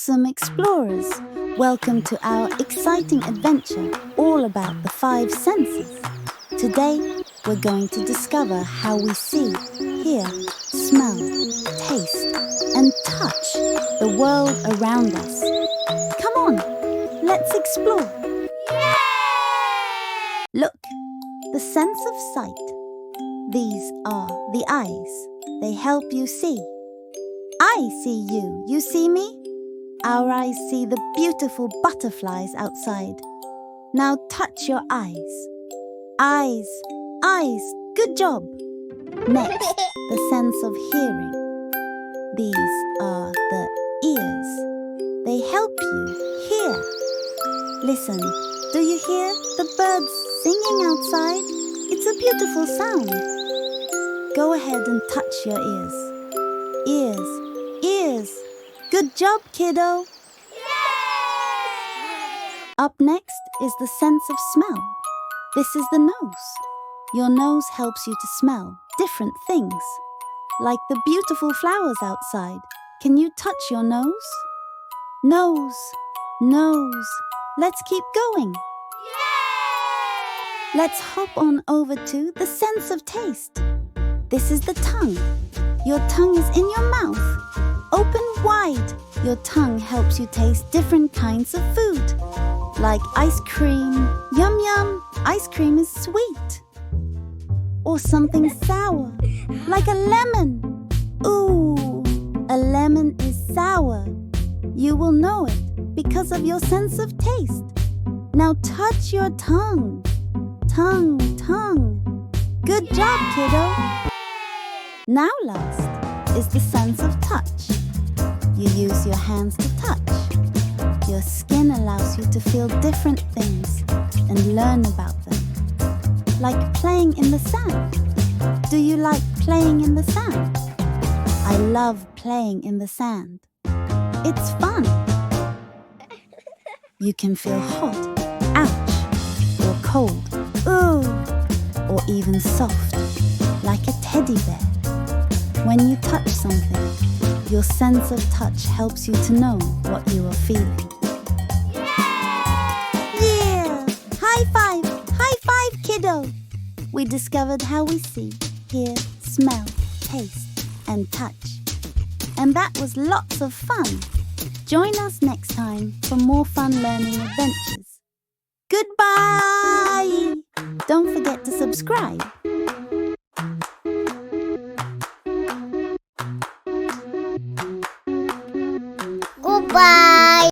awesome explorers! Welcome to our exciting adventure all about the 5 senses. Today, we're going to discover how we see, hear, smell, taste, and touch the world around us. Come on, let's explore! Look, the sense of sight. These are the eyes. They help you see. I see you. You see me? Our eyes see the beautiful butterflies outside. Now touch your eyes. Eyes, eyes. Good job. Next, the sense of hearing. These are the ears. They help you hear. Listen, do you hear the birds singing outside? It's a beautiful sound. Go ahead and touch your ears. Ears, ears. Good job, kiddo. Yay! Up next is the sense of smell. This is the nose. Your nose helps you to smell different things, like the beautiful flowers outside. Can you touch your nose? Nose, nose. Let's keep going. Yay! Let's hop on over to the sense of taste. This is the tongue. Your tongue is in your mouth. Open wide. Your tongue helps you taste different kinds of food, like ice cream. Yum yum. Ice cream is sweet. Or something sour, like a lemon. Ooh, a lemon is sour. You will know it because of your sense of taste. Now touch your tongue. Tongue, tongue. Good job, kiddo. Now last is the sense of touch. You use your hands to touch. Your skin allows you to feel different things and learn about them. Like playing in the sand. Do you like playing in the sand? I love playing in the sand. It's fun. You can feel hot, ouch, or cold, ooh, or even soft, like a teddy bear. When you touch something, your sense of touch helps you to know what you are feeling. Yeah! High five, kiddo! We discovered how we see, hear, smell, taste, and touch. And that was lots of fun. Join us next time for more fun learning adventures. Goodbye! Don't forget to subscribe. Goodbye.